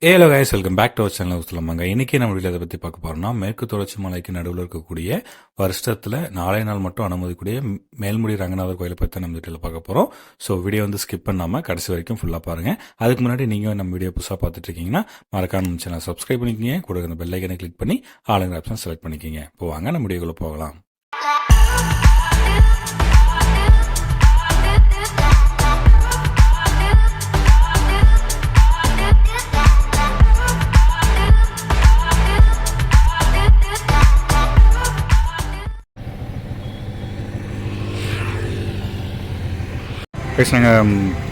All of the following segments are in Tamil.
Hello guys, welcome back to our channel. சொல்லுவாங்க இன்னைக்கு நம்ம வீடியோ அதை பற்றி பார்க்க போறோம்னா, மேற்கு தொடர்ச்சி மலைக்கு நடுவில் இருக்கக்கூடிய வருஷத்தில் 4 நாள் மட்டும் அனுமதிக்கூடிய மேல்முடி ரங்கநாதர் கோயிலை பற்றி நம்ம வீட்டில் பார்க்க போகிறோம். ஸோ வீடியோ வந்து ஸ்கிப் பண்ணாமல் கடைசி வரைக்கும் ஃபுல்லாக பாருங்கள். அதுக்கு முன்னாடி நீங்கள் நம்ம வீடியோ புதுசாக பார்த்துட்டு இருக்கீங்கன்னா மறக்காம நம்ம சேனல் சப்ஸ்கிரைப் பண்ணிக்கிங்க, கூட அந்த பெல் ஐக்கனை கிளிக் பண்ணி ஆளுங்கிற ஆப்ஷன் செலக்ட் பண்ணிக்கிங்க. இப்போ வாங்க நம்ம வீடியோக்குள்ளே போகலாம். நாங்கள்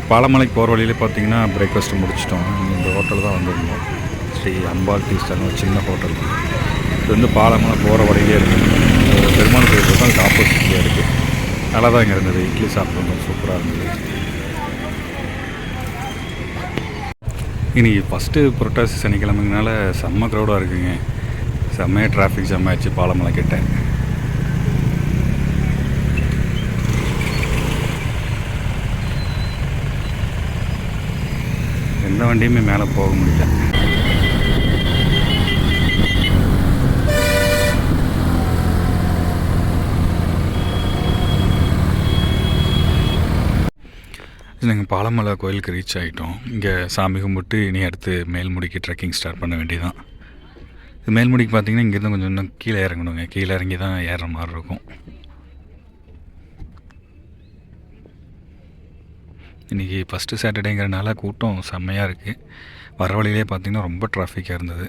பாலமலைக்கு போகிற வழியிலே பார்த்தீங்கன்னா பிரேக்ஃபாஸ்ட்டு முடிச்சிட்டோம். இந்த ஹோட்டல் தான் வந்திருந்தோம். ஸ்ரீ அம்பாள் டீ ஸ்டால், ஒரு சின்ன ஹோட்டல். இது வந்து பாலமலை போகிற வழியிலே இருக்குது. பெருமாள் கோயில் இருக்கும், அதுக்கு ஆப்போசிட்லேயே இருக்குது. நல்லா தான் இங்கே இருந்தது. இட்லி சாப்பிட்றோம், சூப்பராக இருந்தது. இன்றைக்கி ஃபஸ்ட்டு புரட்டாசி சனிக்கிழமைங்கனால செம்ம க்ரௌடாக இருக்குங்க. செம்மையாக டிராஃபிக் ஜாம் ஆயிடுச்சு பாலமலை கிட்ட. எந்த வண்டியுமே மேலே போக முடியல. நாங்கள் பாலமலை கோயிலுக்கு ரீச் ஆகிட்டோம். இங்கே சாமி கும்பிட்டு இனி அடுத்து மேல்முடிக்கு ட்ரெக்கிங் ஸ்டார்ட் பண்ண வேண்டியதான். இது மேல்முடிக்கு பார்த்தீங்கன்னா இங்கேருந்து கொஞ்சம் இன்னும் கீழே இறங்கணுங்க. கீழே இறங்கி தான் ஏறுற மாதிரி இருக்கும். இன்றைக்கி ஃபஸ்ட்டு சாட்டர்டேங்கிறனால கூட்டம் செம்மையாக இருக்குது. வர வழியிலே பார்த்திங்கன்னா ரொம்ப டிராஃபிக்காக இருந்தது.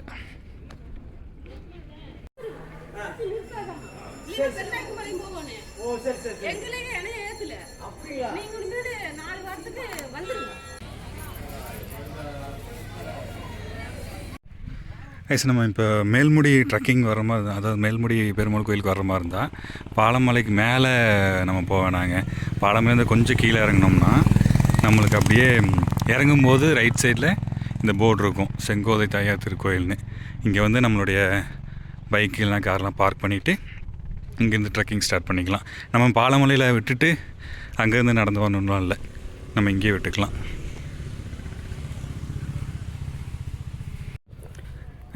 ஐஸ் நம்ம இப்போ மேல்முடி ட்ரக்கிங் வர மாதிரி தான், அதாவது மேல்முடி பெருமாள் கோயிலுக்கு வர மாதிரி இருந்தால் பாலமலைக்கு மேலே நம்ம போவேனாங்க. பாலமேலேருந்து கொஞ்சம் கீழே இறங்கினோம்னா நம்மளுக்கு அப்படியே இறங்கும்போது ரைட் சைடில் இந்த போர்டு இருக்கும், செங்கோதை தாயார் திருக்கோயில்னு. இங்கே வந்து நம்மளுடைய பைக்கெலாம் கார்லாம் பார்க் பண்ணிவிட்டு இங்கேருந்து ட்ரெக்கிங் ஸ்டார்ட் பண்ணிக்கலாம். நம்ம பாலமலையில் விட்டுட்டு அங்கேருந்து நடந்து வரணும்லாம் இல்லை, நம்ம இங்கேயே விட்டுக்கலாம்.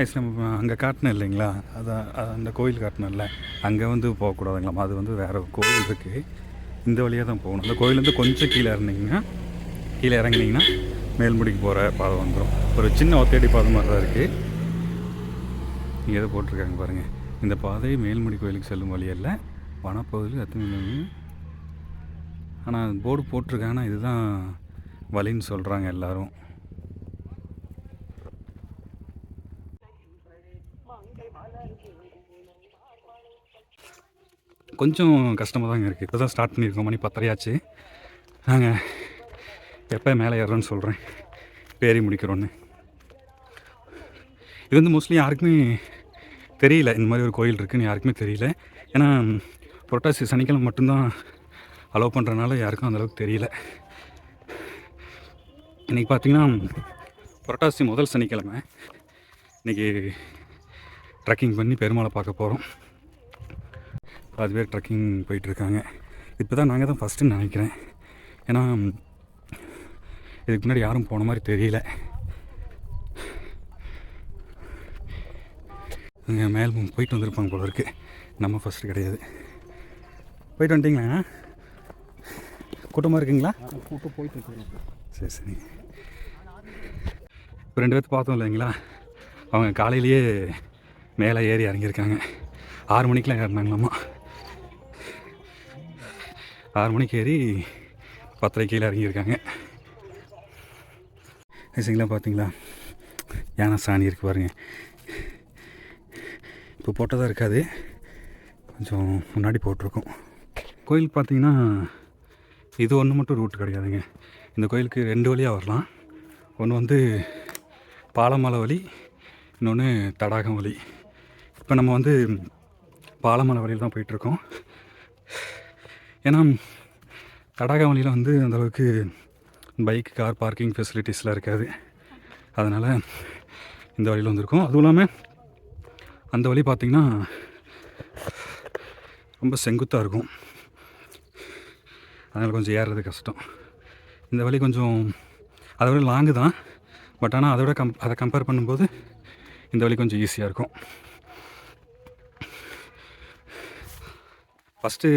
ஐஸ் நம்ம அங்கே காட்டினோம் இல்லைங்களா, அதான் அந்த கோயில் காட்டினோம்ல, அங்கே வந்து போகக்கூடாதுங்களாம். அது வந்து வேறு கோயில் இருக்குது, இந்த வழியாக தான் போகணும். அந்த கோயிலேருந்து கொஞ்சம் கீழே இறங்கினீங்கன்னா மேல்முடிக்கு போகிற பாதை வந்துடும். ஒரு சின்ன ஒத்தடி பாதை மாதிரி தான் இருக்குது. இங்கே எதை போட்டிருக்காங்க பாருங்கள். இந்த பாதை மேல்முடி கோயிலுக்கு செல்லும் வழியல்ல, வனப்பகுதியில் அத்துமீன். ஆனால் போர்டு போட்டிருக்காங்கன்னா இதுதான் வழின்னு சொல்கிறாங்க எல்லோரும். கொஞ்சம் கஷ்டமாக தாங்க இருக்குது. இப்போ தான் ஸ்டார்ட் பண்ணியிருக்கோம், மணி 10:30 நாங்கள் எப்போ மேலே ஏறுறோன்னு சொல்கிறேன், பேரி முடிக்கிறோன்னு. இது வந்து மோஸ்ட்லி யாருக்குமே தெரியல, இந்த மாதிரி ஒரு கோயில் இருக்குதுன்னு யாருக்குமே தெரியல. ஏன்னா புரட்டாசி சனிக்கிழமை மட்டும்தான் அலோவ் பண்ணுறதுனால யாருக்கும் அந்தளவுக்கு தெரியல. இன்றைக்கி பார்த்திங்கன்னா புரட்டாசி முதல் சனிக்கிழமை. இன்றைக்கி ட்ரெக்கிங் பண்ணி பெருமாளை பார்க்க போகிறோம். அதுவே ட்ரெக்கிங் போயிட்டுருக்காங்க. இப்போ தான் நாங்கள் தான் ஃபஸ்ட்டுன்னு நினைக்கிறேன். ஏன்னா இதுக்கு முன்னாடி யாரும் போன மாதிரி தெரியல. இங்கே மேல் போயிட்டு வந்திருப்பாங்க போல இருக்குது. நம்ம ஃபஸ்ட்டு கிடையாது. போயிட்டு வந்துட்டிங்களா? கூட்டமாக இருக்குங்களா? கூட்டம் போயிட்டு. சரி. இப்போ 2 பேர்த்து பார்த்தோம் இல்லைங்களா, அவங்க காலையிலேயே மேலே ஏறி இறங்கியிருக்காங்க. 6 மணிக்கெலாம் ஏறினாங்களாம்மா. 6 மணிக்கு ஏறி 10:30 கீழே இறங்கியிருக்காங்க. சரிங்களா, பார்த்தீங்களா யானை சாணி இருக்குது பாருங்கள். இப்போ போட்டதாக இருக்காது, கொஞ்சம் முன்னாடி போட்டிருக்கோம். கோயில் பார்த்திங்கன்னா இது ஒன்று மட்டும் ரூட் கிடையாதுங்க. இந்த கோயிலுக்கு 2 வழியாக வரலாம். ஒன்று வந்து பாலமலை வழி, இன்னொன்று தடாகம் வழி. இப்போ நம்ம வந்து பாலமலை வழியில் தான் போயிட்டுருக்கோம். ஏன்னா தடாகம் வழியில் வந்து அந்தளவுக்கு பைக் கார் பார்க்கிங் ஃபெசிலிட்டிஸ்லாம் இருக்காது. அதனால் இந்த வழியில் வந்திருக்கோம். அதுவும் இல்லாமல் அந்த வழி பார்த்திங்கன்னா ரொம்ப செங்குத்தாக இருக்கும், அதனால் கொஞ்சம் ஏறுறது கஷ்டம். இந்த வழி கொஞ்சம் அதை விட லாங்கு தான், பட் ஆனால் அதை கம்பேர் பண்ணும்போது இந்த வழி கொஞ்சம் ஈஸியாக இருக்கும். ஃபஸ்ட்டு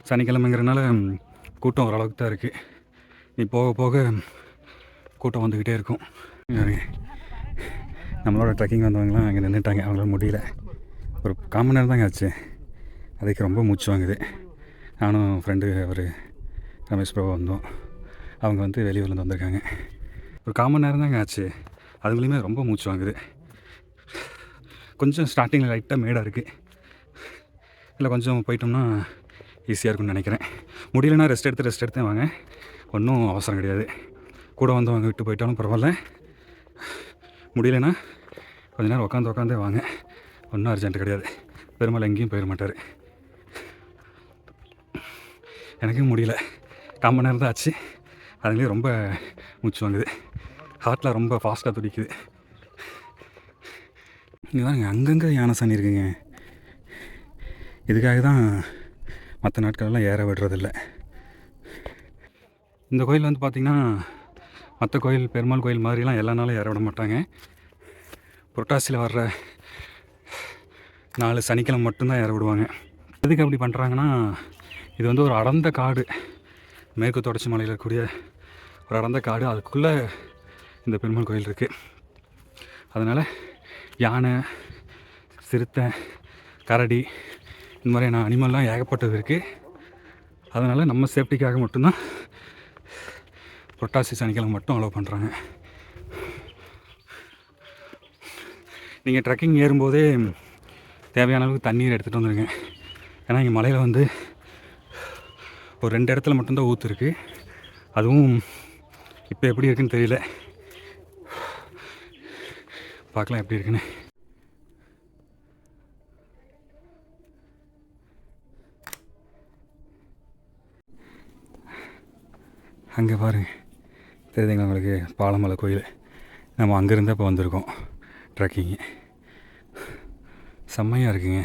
சனிக்கிழமைங்கிறனால கூட்டம் ஓரளவுக்கு தான் இருக்குது. நீ போக போக கூட்டம் வந்துக்கிட்டே இருக்கும். நம்மளோட ட்ரெக்கிங் வந்தவங்களாம் அங்கே நின்றுட்டாங்க, அவங்களால முடியல. ஒரு 1/4 மணி நேரம் தாங்க ஆச்சு. அதுக்கு ரொம்ப மூச்சு வாங்குது. நானும் ஃப்ரெண்டு அவர் ரமேஷ் பிரபு வந்தோம். அவங்க வந்து வெளியூர்லேருந்து வந்திருக்காங்க. ஒரு 1/4 மணி நேரம் தாங்க ஆச்சு. அதுலேயுமே ரொம்ப மூச்சு வாங்குது. கொஞ்சம் ஸ்டார்டிங்கில் லைட்டாக மேடாக இருக்குது. இல்லை கொஞ்சம் போயிட்டோம்னா ஈஸியாக இருக்கும்னு நினைக்கிறேன். முடியலன்னா ரெஸ்ட் எடுத்து வாங்க, ஒன்றும் அவசரம் கிடையாது. கூட வந்தவங்க விட்டு போயிட்டாலும் பரவாயில்ல. முடியலன்னா கொஞ்ச நேரம் உட்காந்தே வாங்க, ஒன்றும் அர்ஜென்ட் கிடையாது. பெருமாள் எங்கேயும் போயிட மாட்டார். எனக்கும் முடியல, 1/4 மணி நேரம் தான் ஆச்சு. அதுலேயே ரொம்ப மூச்சு வாங்குது, ஹார்ட்டில் ரொம்ப ஃபாஸ்ட்டாக துடிக்குது. இங்கே தாங்க அங்கங்கே யானை சாணி இருக்குங்க. இதுக்காக தான் மற்ற நாட்களெல்லாம் ஏற விடுறதில்ல. இந்த கோயில் வந்து பார்த்திங்கன்னா மற்ற கோயில், பெருமாள் கோயில் மாதிரிலாம் எல்லா நாளும் ஏற விட மாட்டாங்க. புரட்டாசியில் வர்ற 4 சனிக்கிழமை மட்டும்தான் ஏற விடுவாங்க. எதுக்கு அப்படி பண்ணுறாங்கன்னா, இது வந்து ஒரு அடர்ந்த காடு, மேற்கு தொடர்ச்சி மலையில் இருக்கக்கூடிய ஒரு அடர்ந்த காடு. அதுக்குள்ளே இந்த பெருமாள் கோயில் இருக்குது. அதனால் யானை, சிறுத்தை, கரடி இந்த மாதிரியான அனிமல்லாம் ஏகப்பட்டது இருக்குது. அதனால் நம்ம சேஃப்டிக்காக மட்டும்தான் புரட்டாசி சனிக்கிழமை மட்டும் அலோவ் பண்ணுறாங்க. நீங்கள் ட்ரெக்கிங் ஏறும்போதே தேவையான அளவுக்கு தண்ணீர் எடுத்துகிட்டு வந்துடுங்க. ஏன்னா இங்கே மலையில் வந்து ஒரு 2 இடத்துல மட்டும்தான் ஊற்று இருக்குது. அதுவும் இப்போ எப்படி இருக்குன்னு தெரியல, பார்க்கலாம் எப்படி இருக்குன்னு. அங்கே பாருங்க, தெரியுதுங்களா உங்களுக்கு, பாலமலை கோயில். நம்ம அங்கேருந்து இப்போ வந்திருக்கோம் ட்ரெக்கிங்கு. செம்மையாக இருக்குங்க.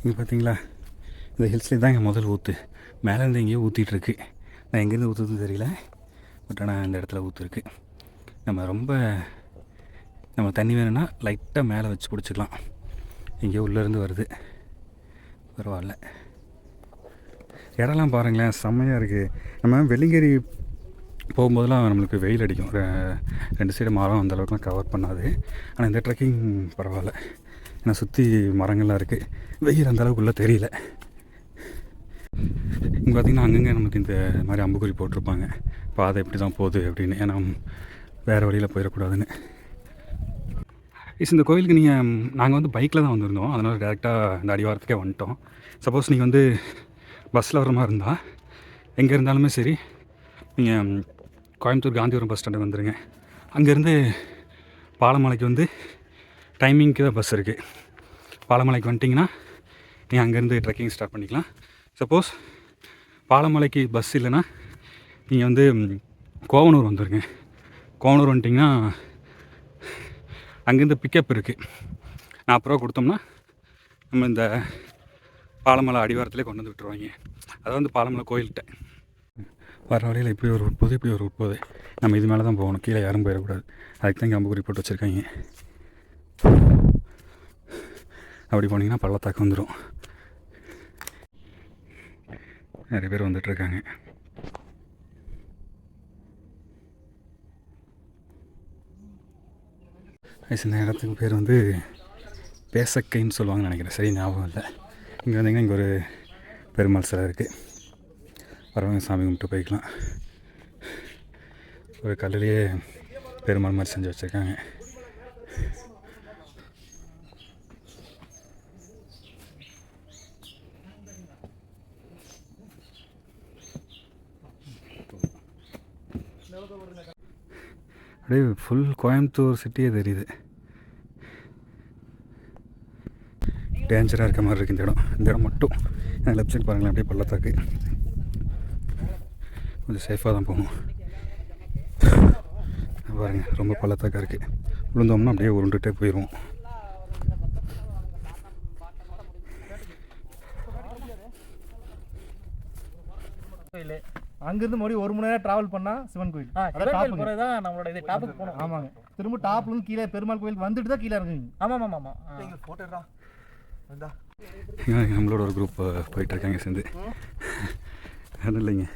இங்கே பார்த்தீங்களா, இந்த ஹில்ஸ்லேயே தான் இங்கே முதல் ஊற்று. மேலேருந்து எங்கேயோ ஊற்றிட்டுருக்கு. நான் எங்கேருந்து ஊற்றுதுன்னு தெரியல, பட் ஆனால் இந்த இடத்துல ஊற்றுருக்கு. நம்ம தண்ணி வேணும்னா லைட்டாக மேலே வச்சு பிடிச்சிக்கலாம். எங்கேயோ உள்ளேருந்து வருது, பரவாயில்ல. இடம்லாம் பாருங்களேன், செம்மையாக இருக்குது. நம்ம வெள்ளிங்கிரி போகும்போதெல்லாம் நம்மளுக்கு வெயில் அடிக்கும், 2 சைடு மரம் அந்தளவுக்குலாம் கவர் பண்ணாது. ஆனால் இந்த ட்ரெக்கிங் பரவாயில்ல, ஏன்னா சுற்றி மரங்கள்லாம் இருக்குது, வெயில் அந்தளவுக்குள்ளே தெரியல. இங்கே பார்த்திங்கன்னா அங்கங்கே நமக்கு இந்த மாதிரி அம்புக்குறி போட்டிருப்பாங்க, பாதை எப்படி தான் போகுது அப்படின்னு, ஏன்னா வேறு வழியில் போயிடக்கூடாதுன்னு. இந்த கோயிலுக்கு நாங்கள் வந்து பைக்கில் தான் வந்திருந்தோம். அதனால் டேரெக்டாக இந்த அடிவாரத்துக்கே வந்துட்டோம். சப்போஸ் நீங்கள் வந்து பஸ்ஸில் வர மாதிரி இருந்தால், எங்கே இருந்தாலுமே சரி, நீங்கள் கோயம்புத்தூர் காந்திபுரம் பஸ் ஸ்டாண்டுக்கு வந்துடுங்க. அங்கேருந்து பாலமலைக்கு வந்து டைமிங்க்கு தான் பஸ் இருக்குது. பாலமலைக்கு வந்துட்டிங்கன்னா நீங்கள் அங்கேருந்து ட்ரெக்கிங் ஸ்டார்ட் பண்ணிக்கலாம். சப்போஸ் பாலமலைக்கு பஸ் இல்லைன்னா நீங்கள் வந்து கோவனூர் வந்துடுங்க. கோவனூர் வந்துட்டிங்கன்னா அங்கேருந்து பிக்கப் இருக்குது. 40 ரூபா கொடுத்தோம்னா நம்ம இந்த பாலமலை அடிவாரத்துலேயே கொண்டு வந்து விட்டுருவாங்க. அதாவது வந்து பாலமலை கோயில்கிட்ட வர வழியில் இப்படி ஒரு ரூட் போகுது, இப்படி ஒரு ரூட் போகுது. நம்ம இது மேலே தான் போகணும், கீழே யாரும் போயிடக்கூடாது. அதுக்கு தான் இங்கே அம்புக்குறி போட்டு வச்சுருக்காங்க. அப்படி போனீங்கன்னா பள்ளத்தாக்கு வந்துடும். நிறைய பேர் வந்துட்டுருக்காங்க. இந்த இடத்துக்கு பேர் வந்து பேசக்கைன்னு சொல்லுவாங்கன்னு நினைக்கிறேன், சரி ஞாபகம் இல்லை. இங்கே வந்தீங்கன்னா இங்கே ஒரு பெருமாள் சிலை இருக்குது. வரவங்க சாமி கும்பிட்டு போய்க்கலாம். ஒரு கல்லுலேயே பெருமாள் மாதிரி செஞ்சு வச்சுருக்காங்க. அப்படியே ஃபுல் கோயம்புத்தூர் சிட்டியே தெரியுது. டேஞ்சராக இருக்க மாதிரி இருக்குது இந்த இடம் மட்டும். லெஃப்ட் சைடு பாருங்களேன், அப்படியே பள்ளத்தாக்கு. கொஞ்சம் சேஃபாக தான் போகணும். பாருங்கள், ரொம்ப பள்ளத்தாக்காக இருக்குது. விழுந்தோம்னா அப்படியே உருண்டுகிட்டே போயிடுவோம். அங்கேருந்து மறுபடியும் 1 மணி நேரம் ட்ராவல் பண்ணால் சிவன் கோயில். சிவன் தான் நம்மளோட இது டாப்புக்கு போகணும். ஆமாங்க, திரும்ப டாப்லேருந்து கீழே பெருமாள் கோயில் வந்துட்டு தான் கீழே இருக்குங்க. ஆமாம் ஆமாம் ஆமாம். ஃபோட்டோடா வந்தா நம்மளோட ஒரு குரூப் போயிட்டுருக்காங்க சேர்ந்து. அது இல்லைங்க,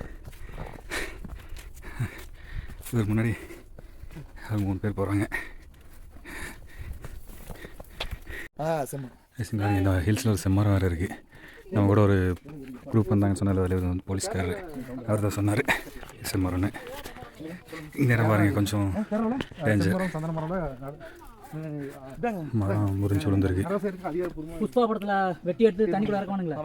இதுக்கு முன்னாடி 3 பேர் போகிறாங்க. இந்த ஹில்ஸில் ஒரு செம்மரம் வேறு இருக்குது. நம்ம கூட ஒரு குரூப் வந்தாங்கன்னு சொன்னால அதில் போலீஸ்காரர் அவர் தான் சொன்னார் செம்மரம்னு. இந்த இடம் பாருங்க கொஞ்சம் டேஞ்சர், மரம் முறிஞ்சு விழுந்துருக்கு. புஷ்பா படத்தில் வெட்டி எடுத்து தண்ணிக்குள்ள இறக்கணுங்களா?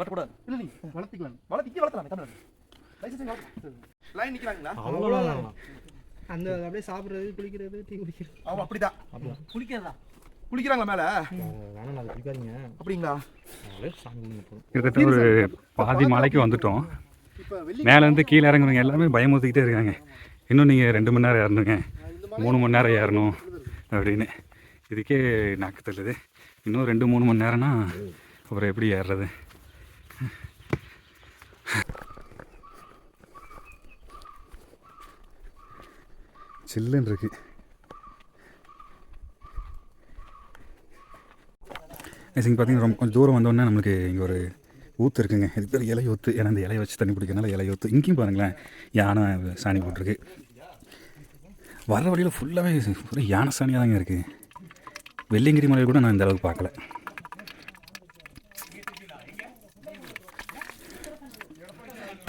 அந்த அப்படியே சாப்பிட்றது, குளிக்கிறது, டீ குடிக்கிறது. அப்படிதான் குளிக்கிறதா? குளிக்கிறாங்களா மேலே? அப்படிங்களா? கிட்டத்தட்ட ஒரு பாதி மலைக்கு வந்துட்டோம். மேலேருந்து கீழே இறங்குறவங்க எல்லாமே பயமுறுத்திக்கிட்டே இருக்காங்க. இன்னும் நீங்கள் 2 மணி நேரம் ஏறணுங்க, 3 மணி நேரம் ஏறணும் அப்படின்னு. இதுக்கே நாக்கு தள்ளுது. இன்னும் 2-3 மணி நேரம்னா அப்புறம் எப்படி ஏறுறது? சில்லுன்னு இருக்கு. இங்கே பார்த்தீங்கன்னா ரொம்ப கொஞ்சம் தூரம் வந்தோடனே நம்மளுக்கு இங்கே ஒரு ஊற்று இருக்குங்க. இது பேர் இலை ஊற்று. ஏன்னா இந்த இலையை வச்சு தண்ணி பிடிக்கிறனால இலை ஊற்று. இங்கேயும் பாருங்களேன் யானை சாணி போட்டிருக்கு. வர வழியில் ஃபுல்லாகவே யானை சாணியாக தாங்க இருக்குது. வெள்ளியங்கிரி மலையில் கூட நான் இந்த அளவுக்கு பார்க்கல.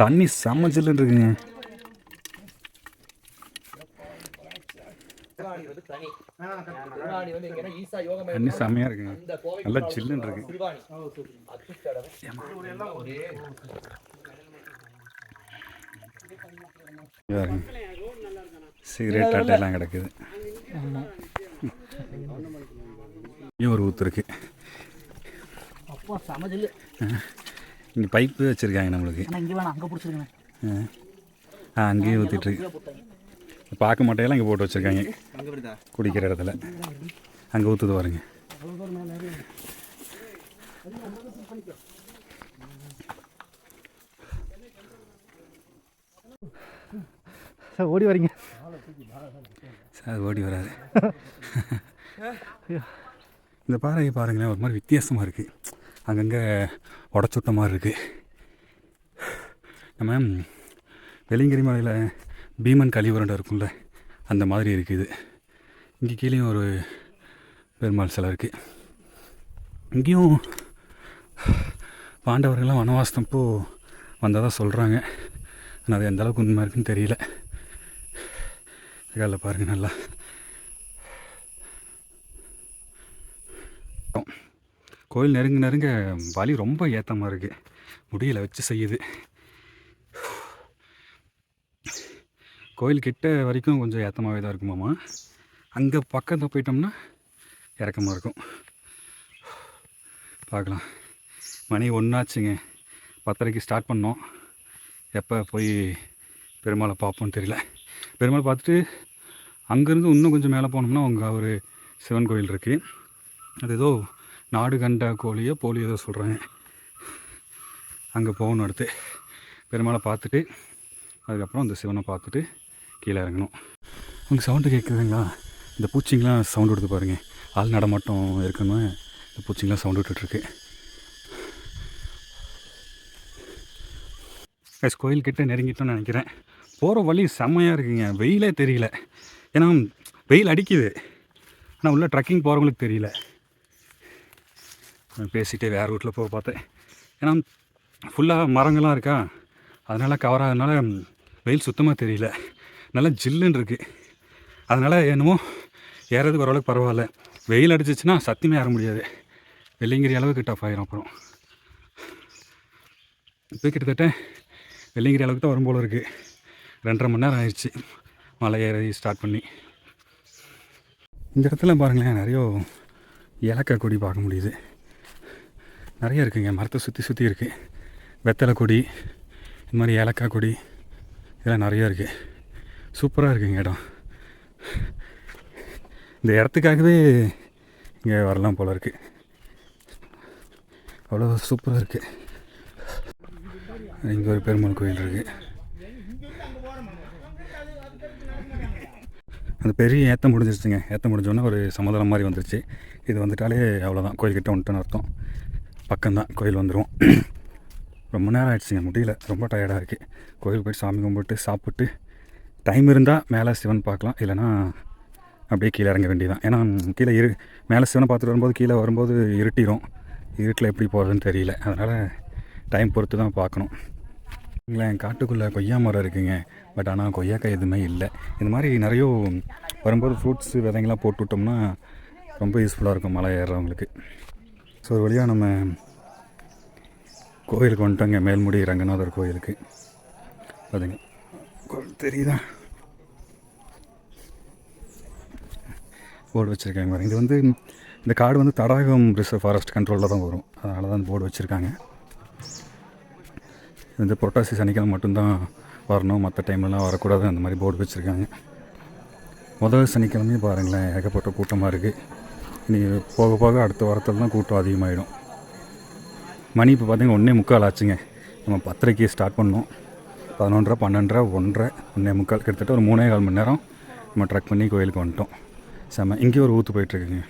தண்ணி செம்ம ஜில்லுன்னு இருக்குங்க. தண்ணி செம்மையாக இருக்குங்க, நல்லா ஜில்லுன்னு இருக்கு. சிகரெட் அட்டையெல்லாம் கிடக்குது. இங்கே ஒரு ஊற்று இருக்கு. இங்கே பைப்பு வச்சுருக்காங்க நம்மளுக்கு. அங்கேயும் ஊற்றிட்டுருக்கு. பார்க்க மாட்டையெல்லாம் இங்கே போட்டு வச்சுருக்காங்க குடிக்கிற இடத்துல. அங்கே ஊற்றுது பாருங்க. சார் ஓடி வரீங்க சார்? ஓடி வராது. இந்த பாறையை பாருங்களேன், ஒரு மாதிரி வித்தியாசமாக இருக்குது. அங்கங்கே உடச்சுட்ட மாதிரி இருக்குது. நம்ம வெள்ளியங்கிரி மலையில் பீமன் கலிவரண்டை இருக்கும்ல, அந்த மாதிரி இருக்குது. இங்கே கீழேயும் ஒரு பெருமாள் சிலை இருக்குது. இங்கேயும் பாண்டவர்கள்லாம் வனவாசத்தப்போ வந்ததாக சொல்கிறாங்க. ஆனால் அது எந்தளவுக்கு உண்மை இருக்குன்னு தெரியல. காலைல பாருங்கள் நல்லா. கோயில் நெருங்க வலி ரொம்ப ஏற்றமாக இருக்குது. முடியல வச்சு செய்யுது. கோயில் கிட்ட வரைக்கும் கொஞ்சம் ஏற்றமாகவே தான் இருக்குமாம்மா. அங்கே பக்கத்தில் போயிட்டோம்னா இறக்கமாக இருக்கும். பார்க்கலாம். மணி 1 ஆச்சுங்க. 10:30க்கு ஸ்டார்ட் பண்ணோம். எப்போ போய் பெருமாளை பார்ப்போன்னு தெரியல. பெருமாள் பார்த்துட்டு அங்கேருந்து இன்னும் கொஞ்சம் மேலே போனோம்னா அங்கே ஒரு சிவன் கோயில் இருக்குது. அது ஏதோ நாடு கண்ட கோழியோ போலியோ ஏதோ சொல்கிறாங்க. அங்கே போகணும். அடுத்து பெருமாளை பார்த்துட்டு அதுக்கப்புறம் அந்த சிவனை பார்த்துட்டு கீழே இறங்கணும். உங்களுக்கு சவுண்டு கேட்குதுங்களா? இந்த பூச்சிங்கெலாம் சவுண்டு விடுது பாருங்கள். ஆள் நடமாட்டம் இருக்குன்னு இந்த பூச்சிங்கெலாம் சவுண்டு விட்டுட்ருக்கு. கோயில் கிட்டே நெருங்கிட்டோன்னு நினைக்கிறேன். போகிற வழி செம்மையாக இருக்குங்க. வெயிலே தெரியல. ஏன்னா வெயில் அடிக்குது, ஆனால் உள்ள ட்ரக்கிங் போகிறவங்களுக்கு தெரியல. நான் பேசிகிட்டே வேறு ரூட்டில் போக பார்த்தேன். ஏன்னா ஃபுல்லாக மரங்கள்லாம் இருக்கா, அதனால் கவர் ஆகிறதுனால வெயில் சுத்தமாக தெரியல. நல்லா ஜில்லுன்னு இருக்குது. அதனால் என்னமோ ஏறதுக்கு ஓரளவுக்கு பரவாயில்ல. வெயில் அடிச்சிச்சுன்னா சத்தியமே ஏற முடியாது. வெள்ளியங்கிரி அளவுக்கு டஃப் ஆகிரும். அப்புறம் இப்போ கிட்டத்தட்ட வெள்ளியங்கிரி அளவுக்கு தான் வரும் போல் இருக்குது. 2.5 மணி நேரம் ஆயிடுச்சு மலை ஏறி ஸ்டார்ட் பண்ணி. இந்த இடத்துல பாருங்களேன், நிறைய ஏலக்காய் கொடி பார்க்க முடியுது. நிறைய இருக்குங்க. மரத்தை சுற்றி இருக்குது. வெத்தலை கொடி, இந்த மாதிரி ஏலக்காய் கொடி இதெல்லாம் நிறையா இருக்குது. சூப்பராக இருக்குங்க இடம். இந்த இடத்துக்காகவே இங்கே வரலாம் போல் இருக்குது. அவ்வளோ சூப்பராக இருக்குது. இங்கே ஒரு பெருமாள் கோயில் இருக்குது. அந்த பெரிய ஏற்றம் முடிஞ்சிருச்சுங்க. ஏற்றம் முடிஞ்சோடனே ஒரு சமாதானம் மாதிரி வந்துருச்சு. இது வந்துட்டாலே அவ்வளோதான், கோயில்கிட்ட வந்துட்டோன்னு அர்த்தம். பக்கம்தான், கோயில் வந்துடும். ரொம்ப நேரம் ஆகிடுச்சிங்க, முடியல, ரொம்ப டயர்டாக இருக்குது. கோயில் போய் சாமி கும்பிட்டு சாப்பிட்டு டைம் இருந்தால் மேலே சிவன் பார்க்கலாம், இல்லைனா அப்படியே கீழே இறங்க வேண்டியதான். ஏன்னா கீழே மேலே சிவனை பார்த்துட்டு வரும்போது கீழே வரும்போது இருட்டிடும். இருட்டில் எப்படி போகிறதுன்னு தெரியல, அதனால் டைம் பொறுத்து தான் பார்க்கணும். என் காட்டுக்குள்ளே கொய்யா மரம் இருக்குங்க, பட் ஆனால் கொய்யாக்காய் எதுவுமே இல்லை. இந்த மாதிரி நிறைய வரும்போது ஃப்ரூட்ஸு விதைங்கள்லாம் போட்டு விட்டோம்னா ரொம்ப யூஸ்ஃபுல்லாக இருக்கும் மலை ஏறுறவங்களுக்கு. ஸோ ஒரு வழியாக நம்ம கோயிலுக்கு வந்துட்டோங்க, மேல்முடி ரங்கநாதர் கோயிலுக்கு. பார்த்தீங்க தெரியுதா, போர்டு வச்சுருக்காங்க. இது வந்து இந்த காடு வந்து தடாகம் ரிசர்வ் ஃபாரஸ்ட் கண்ட்ரோலில் தான் வரும், அதனால தான் போர்டு வச்சுருக்காங்க. இந்த புரட்டாசி சனிக்கிழமை மட்டும்தான் வரணும், மற்ற டைம்லலாம் வரக்கூடாது, அந்த மாதிரி போர்டு வச்சுருக்காங்க. முதல் சனிக்கிழமையே பாருங்களேன், ஏகப்பட்ட கூட்டமாக இருக்குது. இனி போக போக அடுத்த வாரத்தில் தான் கூட்டம் அதிகமாகிடும். மணி இப்போ பார்த்திங்கன்னா 1:45 ஆச்சுங்க. நம்ம 10:30 ஸ்டார்ட் பண்ணோம், 11:30, 12:30, 1:30, 1:45, கிட்டத்தட்ட ஒரு 3.25 மணி நேரம் நம்ம ட்ரக் பண்ணி கோயிலுக்கு வந்துட்டோம். செம்ம. இங்கேயும் ஒரு ஊற்று போயிட்டுருக்குங்க.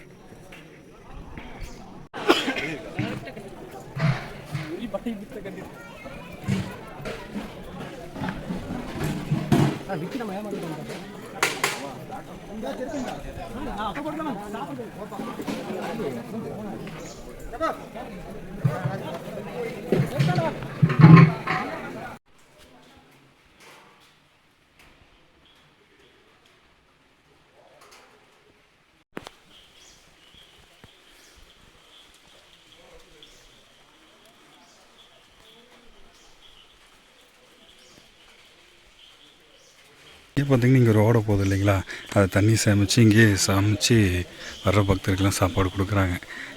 இங்கே பார்த்தீங்கன்னா இங்கே ரோடை போகுது இல்லைங்களா, அதை தண்ணி சேமித்து இங்கேயே சமைச்சு வர்ற பக்தர்களுக்கெல்லாம் சாப்பாடு கொடுக்குறாங்க.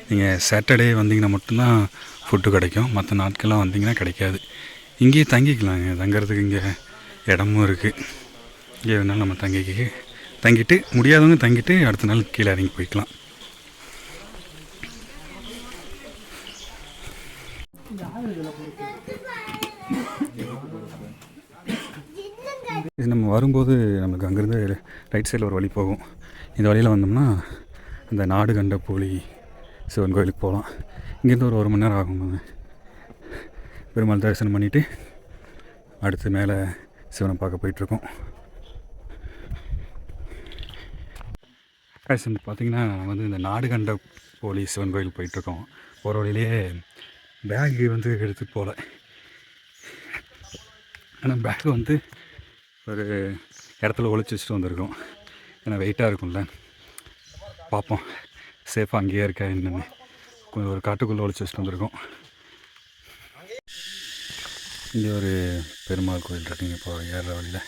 நீங்கள் சாட்டர்டே வந்தீங்கன்னா மட்டும்தான் ஃபுட்டு கிடைக்கும், மற்ற நாட்கள்லாம் வந்தீங்கன்னா கிடைக்காது. இங்கேயே தங்கிக்கலாங்க, தங்கிறதுக்கு இங்கே இடமும் இருக்குது. இங்கே வேணாலும் நம்ம தங்கிட்டு முடியாதவங்க தங்கிட்டு அடுத்த நாள் கீழே இறங்கி போய்க்கலாம். இது நம்ம வரும்போது நமக்கு அங்கேருந்து ரைட் சைடில் ஒரு வழி போகும். இந்த வழியில் வந்தோம்னா அந்த நாடு கண்ட போலி சிவன் கோயிலுக்கு போகலாம். இங்கேருந்து ஒரு 1 மணி நேரம் ஆகும். பெருமாள் தரிசனம் பண்ணிவிட்டு அடுத்து மேலே சிவனை பார்க்க போயிட்டுருக்கோம். பார்த்திங்கன்னா வந்து இந்த நாடு கண்ட போலி சிவன் கோயில் போயிட்டுருக்கோம். போகிற வழியிலேயே பேகு வந்து எடுத்துகிட்டு போகல, ஆனால் பேக் வந்து ஒரு இடத்துல ஒழிச்சு வச்சுட்டு வந்திருக்கோம். ஏன்னா வெயிட்டாக இருக்கும்ல, பார்ப்போம் சேஃபாக அங்கேயே இருக்கா என்னென்னு. கொஞ்சம் ஒரு காட்டுக்குள்ளே ஒழிச்சு வச்சுட்டு வந்திருக்கோம். இங்கே ஒரு பெருமாள் கோயில் இருக்குங்க இப்போ ஏறுற வழியில்.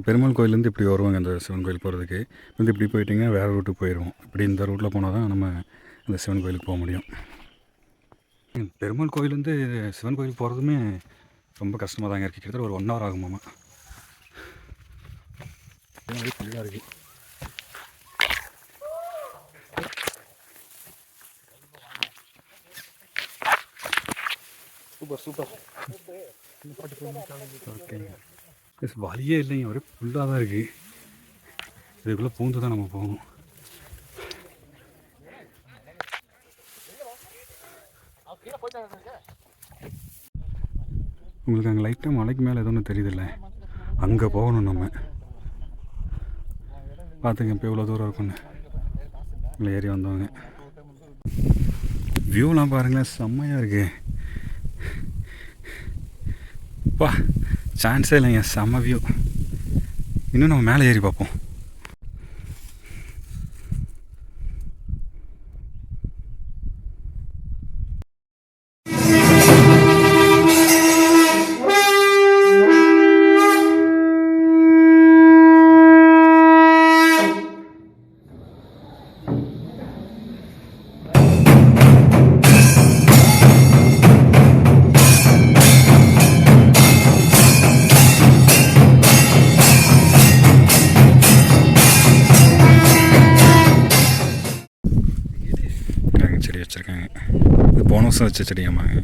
பெருமாள் கோயிலேருந்து இப்படி வருவாங்க அந்த சிவன் கோயில் போகிறதுக்கு. வந்து இப்படி போயிட்டிங்கன்னா வேறு ரூட்டுக்கு போயிடுவோம். இப்படி இந்த ரூட்டில் போனால் தான் நம்ம அந்த சிவன் கோயிலுக்கு போக முடியும். பெருமாள் கோயிலேருந்து சிவன் கோயில் போகிறதுமே ரொம்ப கஷ்டமாக தாங்க இருக்குது. கிட்டத்தட்ட ஒரு 1 hour ஆகுமாம்மா. ஃபுல்லாக இருக்குது. சூப்பர். ஓகேங்க, வழியே இல்லைங்க, ஒரே ஃபுல்லாக தான் இருக்குது. இதுக்குள்ளே பூந்து தான் நம்ம போகணும். உங்களுக்கு அங்கே லைட்டாக மலைக்கு மேலே எதுவும் தெரியுதில்ல, அங்கே போகணும் நம்ம. பார்த்துங்க இப்போ எவ்வளோ தூரம் இருக்குன்னு. இல்லை ஏறி வந்தவங்க வியூலாம் பாருங்களேன், செம்மையாக இருக்குது. பா சான்ஸே இல்லைங்க, செம்ம வியூ. இன்னும் நம்ம மேலே ஏறி பார்ப்போம். செடி வச்சுருக்காங்க, இது போன வருஷம் வச்ச செடியாமாங்க.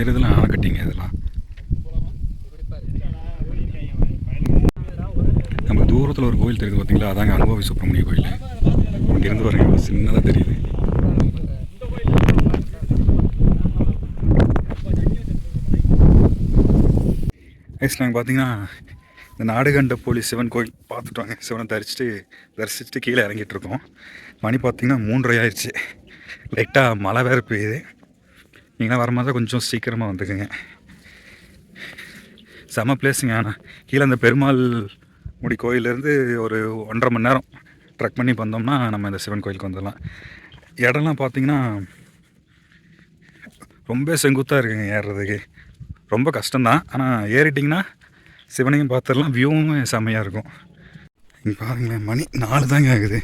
தெரியறதுலாம் ஆளை கட்டிங்க இதெல்லாம். நம்ம தூரத்தில் ஒரு கோயில் தெரியுது பார்த்தீங்களா, அதாங்க அனுபவி சுப்பிரமணிய கோயில். இங்கேருந்து பாருங்க இவ்வளோ சின்னதாக தெரியுது. நாங்கள் பார்த்தீங்கன்னா இந்த நாடுகண்ட போலி சிவன் கோயில் பார்த்துட்டோங்க. சிவனை தரிசிச்சுட்டு கீழே இறங்கிட்டு இருக்கோம். மணி பார்த்தீங்கன்னா 3:30 ஆயிடுச்சு. லைட்டாக மழை வேறு பெய்யுது. நீங்களாம் வர மாதிரி கொஞ்சம் சீக்கிரமாக வந்துக்குங்க. செம பிளேஸுங்க. ஆனால் கீழே அந்த பெருமாள் முடி கோயிலேருந்து ஒரு 1.5 மணி நேரம் ட்ரக் பண்ணி வந்தோம்னா நம்ம இந்த சிவன் கோயிலுக்கு வந்துடலாம். இடம்லாம் பார்த்தீங்கன்னா ரொம்ப செங்குத்தாக இருக்குங்க. ஏறுறதுக்கு ரொம்ப கஷ்டம்தான். ஆனால் ஏறிட்டிங்கன்னா சிவனையும் பார்த்துடலாம், வியூவும் செம்மையாக இருக்கும். இங்கே பாருங்களேன், மணி 4 தாங்க ஆகுது.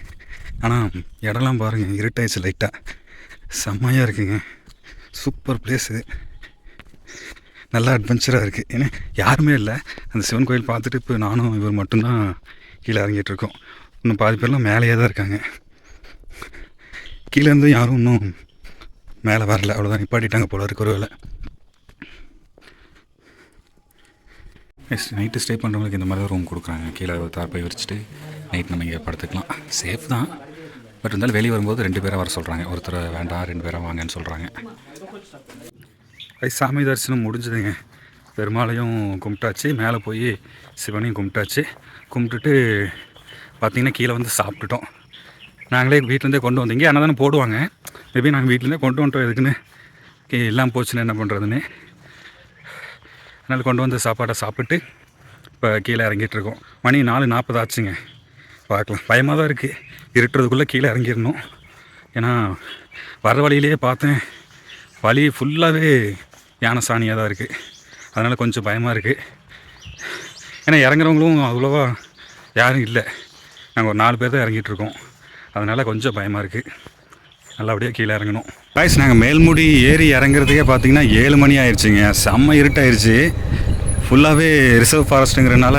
ஆனால் இடம்லாம் பாருங்கள், இருட்டாயிடுச்சு லைட்டாக. செம்மையாக இருக்குங்க. சூப்பர் பிளேஸ் இது. நல்லா அட்வென்ச்சராக இருக்குது. ஏன்னா யாருமே இல்லை. அந்த சிவன் கோயில் பார்த்துட்டு இப்போ நானும் இவர் மட்டும்தான் கீழே இறங்கிட்டுருக்கோம். இன்னும் பாதி பேர்லாம் மேலேயே தான் இருக்காங்க. கீழேருந்து யாரும் இன்னும் மேலே வரல. அவ்வளோதான், நிப்பாட்டிட்டாங்க போல இருக்கு ஒரு வேளை. நைட்டு ஸ்டே பண்ணுறவங்களுக்கு இந்த மாதிரி தான் ரூம் கொடுக்குறாங்க. கீழே தார்ப்பை விரிச்சிட்டு நைட் நம்ம இங்கே படுத்துக்கலாம். சேஃப் தான். பட் இருந்தாலும் வெளியே வரும்போது 2 பேராக வர சொல்கிறாங்க. ஒருத்தர் வேண்டாம், 2 பேராக வாங்கன்னு சொல்கிறாங்க. சாமி தரிசனம் முடிஞ்சுதுங்க. பெருமாளையும் கும்பிட்டாச்சு, மேலே போய் சிவனையும் கும்பிட்டாச்சு. கும்பிட்டுட்டு பார்த்திங்கன்னா கீழே வந்து சாப்பிட்டுட்டோம். நாங்களே வீட்டிலேருந்தே கொண்டு வந்தீங்க. ஆனால் தானே போடுவாங்க. மேபி நாங்கள் வீட்டிலேருந்தே கொண்டு வந்துட்டோம். எதுக்குன்னு எல்லாம் போச்சுன்னு என்ன பண்ணுறதுன்னு. அதனால் கொண்டு வந்த சாப்பாடை சாப்பிட்டு இப்போ கீழே இறங்கிட்டுருக்கோம். மணி 4:40 ஆச்சுங்க. பார்க்கலாம், பயமாக தான் இருக்குது. இருட்டுறதுக்குள்ளே கீழே இறங்கிடணும். ஏன்னா வர வழியிலேயே பார்த்தேன், வழி ஃபுல்லாகவே யானை சாணியாக தான் இருக்குது. அதனால் கொஞ்சம் பயமாக இருக்குது. ஏன்னா இறங்குறவங்களும் அவ்வளோவா யாரும் இல்லை. நாங்கள் ஒரு 4 பேர் தான் இறங்கிட்டுருக்கோம். அதனால் கொஞ்சம் பயமாக இருக்குது. நல்லபடியாக கீழே இறங்கணும். காய்ஸ், நாங்கள் மேல்முடி ஏறி இறங்குறதுக்கே பார்த்தீங்கன்னா 7 மணி ஆயிடுச்சுங்க. செம்ம இருட்டாயிருச்சு. ஃபுல்லாகவே ரிசர்வ் ஃபாரஸ்ட்டுங்கிறனால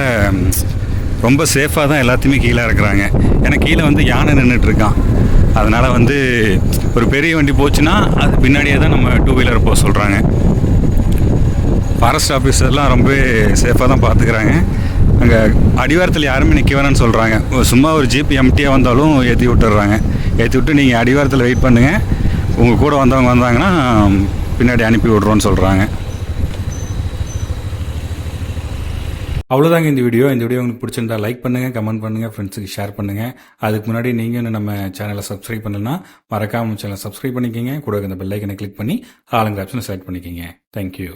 ரொம்ப சேஃபாக தான் எல்லாத்தையுமே கீழே இறக்குறாங்க. ஏன்னா கீழே வந்து யானை நின்றுட்டுருக்கான். அதனால் வந்து ஒரு பெரிய வண்டி போச்சுன்னா அது பின்னாடியே தான் நம்ம 2 வீலர் போக சொல்கிறாங்க. ஃபாரஸ்ட் ஆஃபீஸர்லாம் ரொம்ப சேஃபாக தான் பார்த்துக்கிறாங்க. அங்கே அடிவாரத்தில் யாருமே நிற்க வேணான்னு சொல்கிறாங்க. சும்மா ஒரு ஜீப் எம்டியாக வந்தாலும் ஏற்றி விட்டுடுறாங்க. ஏற்றி விட்டு நீங்கள் அடிவாரத்தில் வெயிட் பண்ணுங்கள், உங்கள் கூட வந்தவங்க வந்தாங்கன்னா பின்னாடி அனுப்பி விட்றோன்னு சொல்கிறாங்க. அவ்வளோதாங்க இந்த வீடியோ. உங்களுக்கு பிடிச்சிருந்தா லைக் பண்ணுங்கள், கமெண்ட் பண்ணுங்கள், ஃப்ரெண்ட்ஸுக்கு ஷேர் பண்ணுங்கள். அதுக்கு முன்னாடி நீங்கள் இன்னும் நம்ம சேனலை சப்ஸ்கிரைப் பண்ணலன்னா மறக்காமல் சேனலை சப்ஸ்கிரைப் பண்ணிக்கிங்க. கூட இந்த பெல் ஐக்கனை கிளிக் பண்ணி ஆளுங்கிற ஆப்ஷனை செலக்ட் பண்ணிக்கிங்க. தேங்க்யூ.